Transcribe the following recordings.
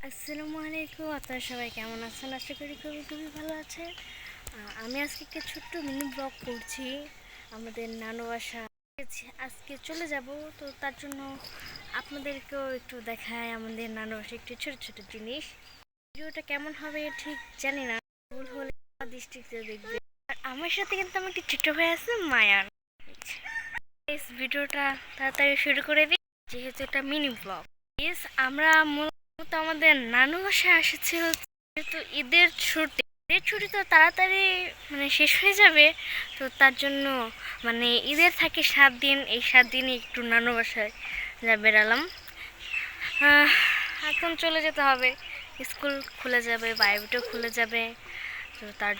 আসসালামু আলাইকুম, আপনারা সবাই কেমন আছেন? আশা করি খুবই খুবই ভালো আছেন। আমি আজকে একটা ছোট্ট মিনি ব্লগ করছি আমাদের নানু বাসা। আজকে চলে যাব, তো তার জন্য আপনাদেরকেও একটু দেখায় আমাদের নানু বাসা একটু ছোট ছোট জিনিস। ভিডিওটা কেমন হবে ঠিক জানি না, ভুল হলে দৃষ্টিতে দেখবে। আর আমার সাথে কিন্তু আমার একটি ছোট ভাই আছে, মায়ান। এই ভিডিওটা তাড়াতাড়ি শুরু করে দিই, যেহেতু এটা মিনি ব্লগ। আমরা মূলত আমাদের নানু বাসায় এসেছি হচ্ছে যেহেতু ঈদের ছুটি তো তাড়াতাড়ি শেষ হয়ে যাবে। তো তার জন্য ঈদের থাকে 7 দিন, এই 7 দিনই একটু নানু বাসায় বেরালাম। এখন চলে যেতে হবে, স্কুল খুলে যাবে, প্রাইভেটও খুলে যাবে। তো তার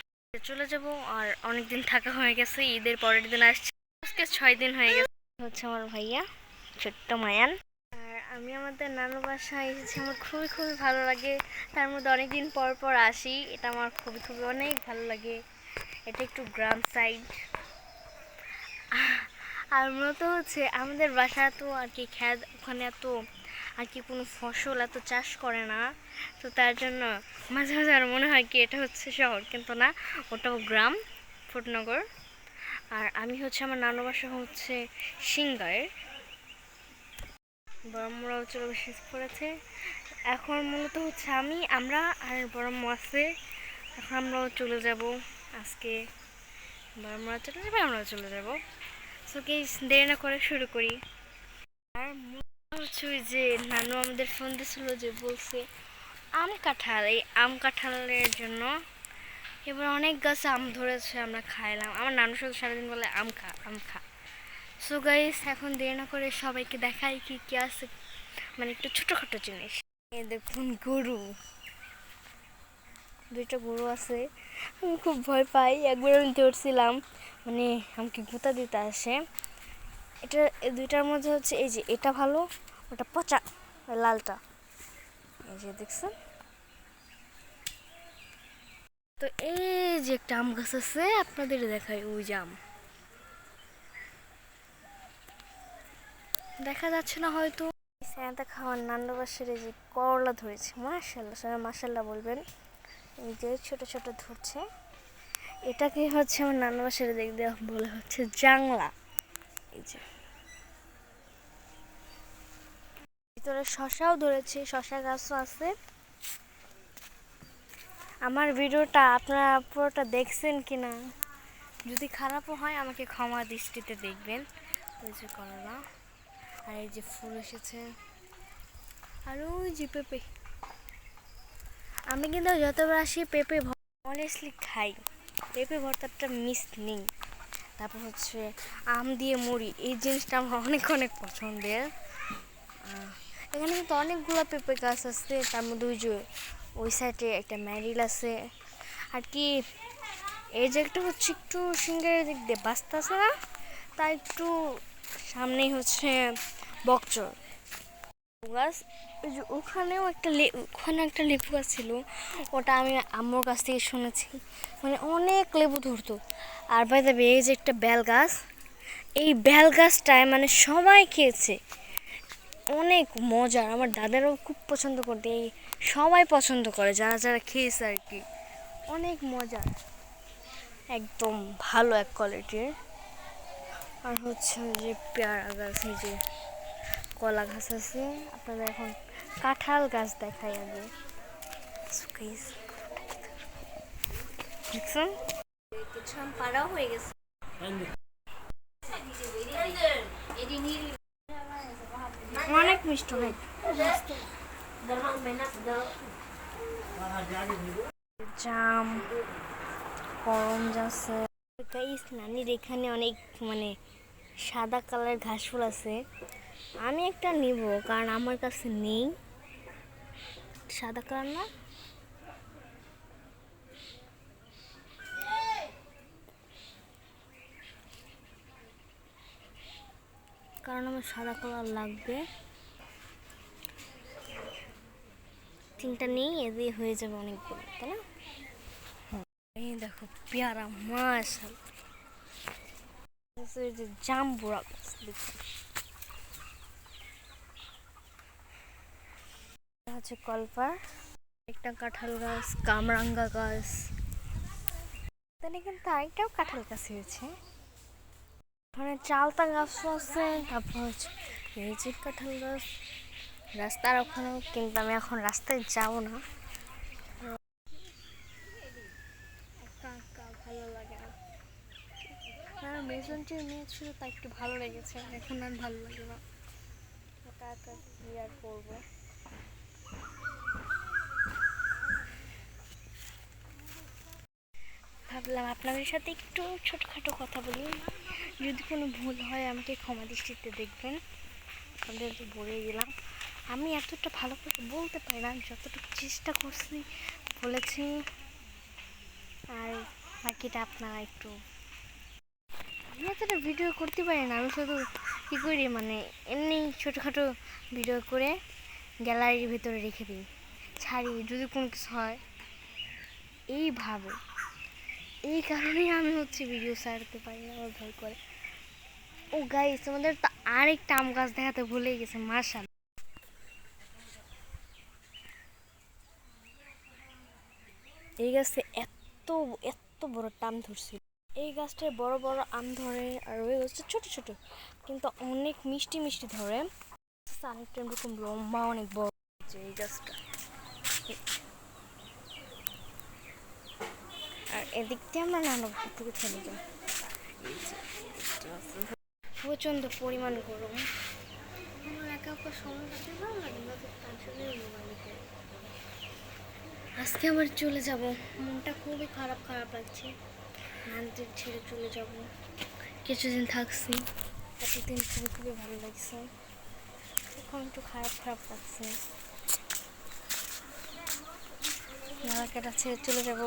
চলে যাব। আর অনেক দিন থাকা হয়ে গেছে, ঈদের পরের দিন আসছে, আজকে 6 দিন হয়ে গেছে। হচ্ছে আমার ভাইয়া ছোট্ট মায়ান। আর আমি আমাদের নানু বাসায় এসেছি, আমার খুবই খুবই ভালো লাগে। তার মধ্যে অনেক দিন পর পর আসি, এটা আমার খুবই খুবই অনেক ভালো লাগে। এটা একটু গ্রাম সাইড। আর মূলত হচ্ছে আমাদের বাসা তো আর কি খেত, ওখানে এত আর কি কোনো ফসল এত চাষ করে না। তো তার জন্য মাঝে মাঝে আর মনে হয় কি এটা হচ্ছে শহর, কিন্তু না, ওটাও গ্রাম, ফুটনগর। আর আমি হচ্ছে আমার নানু বাসা হচ্ছে সিংগার। বড়ম্মরাও চলে বিশেষ করেছে। এখন মূলত হচ্ছে আমরা আর বড়ম্ম আছে। এখন আমরাও চলে যাব আজকে। বড়ম্মরা চলে যাবে, আমরাও চলে যাব। সো গাইস, দেরি না করে শুরু করি। আর হচ্ছে ওই যে নানু আমাদের ফোন দিয়েছিল, যে বলছে আম কাঁঠাল, এই আম কাঁঠালের জন্য এবার অনেক গাছে আম ধরেছে, আমরা খাইলাম। আমার নানু শুধু সারাদিন বলে আম খা আম খা। সো গাইস, এখন দেরি না করে সবাইকে দেখাই কি কি আছে, একটু ছোটখাটো জিনিস। এই দেখুন গরু, দুইটা গরু আছে। আমি খুব ভয় পাই, একবার আমি ধরছিলাম, আমাকে গুঁতা দিতে আসে। এটা এই দুইটার মধ্যে হচ্ছে এই যে এটা ভালো, ওটা পচা, লালটা। এই যে দেখছেন। তো এই যে একটা আম গাছ আছে, আপনাদের দেখাই, ওই যে আম দেখা যাচ্ছে না হয়তো। স্যাঁতা খাওয়ার নান্ডু বাসের এই যে করলা ধরেছে, মাশাল্লাহ, সবাই মাশাল্লাহ বলবেন। এই যে ছোট ছোট ধরছে, এটাকে হচ্ছে আমার নানু বাসার দিক দিয়ে বলে হচ্ছে জাংলা। এই যে ভিতরে শশাও ধরেছে, শশা গাছও আছে। আমার ভিডিওটা আপনারা পুরোটা দেখছেন কিনা, যদি খারাপও হয় আমাকে ক্ষমা দৃষ্টিতে দেখবেন। ওই যে করলা, আর এই যে ফুল এসেছে, আর ওই যে পেঁপে। আমি কিন্তু যতবার আসি পেঁপে অনেস্টলি খাই, পেঁপে ভর্তাটা মিস নেই। তারপর হচ্ছে আম দিয়ে মুড়ি, এই জিনিসটা আমার অনেক অনেক পছন্দের। এখানে কিন্তু অনেকগুলো পেঁপে গাছ আছে, তার মধ্যে ওই যে ওই সাইডে একটা ম্যারিল আছে। আর কি এই যে একটা হচ্ছে একটু সিঙ্গারের দিক দিয়ে বাস্তা আছে না, তার একটু সামনেই হচ্ছে বকচর গাছ। ওই যে ওখানে একটা লেবু গাছ ছিল, ওটা আমি আম্মুর কাছ থেকে শুনেছি, অনেক লেবু ধরতো। আর বাইরে এই যে একটা বেল গাছ, এই বেল গাছটায় সবাই খেয়েছে, অনেক মজার। আমার দাদারাও খুব পছন্দ করতে, এই সবাই পছন্দ করে যারা যারা খেয়েছে আর কি, অনেক মজার, একদম ভালো এক কোয়ালিটির। আর হচ্ছে ওই যে পেয়ারা গাছ, এই যে কলা গাছ আছে। আপনাদের এখন কাঁঠাল গাছ দেখাই আগে, দেখছেন কিছু আম পাড়াও হয়ে গেছে। অনেক মিষ্টি, অনেক জাম, করঞ্জ আছে। নানির এখানে অনেক সাদা কালার ঘাস ফুল আছে, আমি একটা নিব কারণ আমার কাছে নেই। সাদা কালার না, কারণ আমার সাদা কালার লাগবে। তিনটা নেই, এ দিয়ে হয়ে যাবে অনেকগুলো, তাই না? এই দেখো পেয়ারা, মাশাআল্লাহ, যে জাম্বুরা গাছ দেখুন। হচ্ছে কলপার, একটা কাঁঠাল গাছ, কামরাঙ্গা গাছ, এখানে কিন্তু আরেকটাও কাঁঠাল গাছ হয়েছে। ওখানে চালতা গাছও আছে, তারপর হচ্ছে মেজিক কাঁঠাল গাছ, রাস্তার ওখানেও, কিন্তু আমি এখন রাস্তায় যাব না, ভালো লাগে না। আর মেজেন্টির মেয়ে ছিল, তা একটু ভালো লেগেছে, এখন আর ভালো লাগে না। কাকা কি আর করবো। ভাবলাম আপনাদের সাথে একটু ছোটখাটো কথা বলি, যদি কোনো ভুল হয় আমাকে ক্ষমা দৃষ্টিতে দেখবেন। আপনাদের তো বলে দিলাম, আমি এতটা ভালো করে বলতে পারি না, যতটুকু চেষ্টা করছি বলেছি, আর বাকিটা আপনারা একটু, আমি এতটা ভিডিও করতে পারি না, আমি শুধু কী করি মানে এমনি ছোটোখাটো ভিডিও করে গ্যালারির ভিতরে রেখে দিই, ছাড়ি যদি কোনো কিছু হয়, এইভাবে। এই কারণেই আমি হচ্ছে ভিডিও ছাড়তে পারি না, আমার ভয় করে। ও গাইস, আমাদের তো আরেকটা আম গাছ দেখাতে ভুলেই গেছে, মাশাআল্লাহ। এই গাছে এত এত বড় আম ধরছিল, এই গাছটায় বড় বড় আম ধরে, আর ওই গাছটা ছোট ছোট কিন্তু অনেক মিষ্টি মিষ্টি ধরে। আরেকটা এরকম লম্বা অনেক বড় এই গাছটা, আর এদিক দিয়ে আমরা নানা পুকুরে চলে যাই। প্রচণ্ড পরিমাণ গরম, আমার একা একা সময় কাটে ভালো লাগে না, তো টেনশনের মোবাইলে। আজকে আবার চলে যাব, মনটা খুবই খারাপ খারাপ লাগছে, নানদের ছেড়ে চলে যাব। কিছুদিন থাকছি, এতদিন খুবই খুবই ভালো লাগছে, এখন একটু খারাপ খারাপ লাগছে, এলাকাটা ছেড়ে চলে যাব।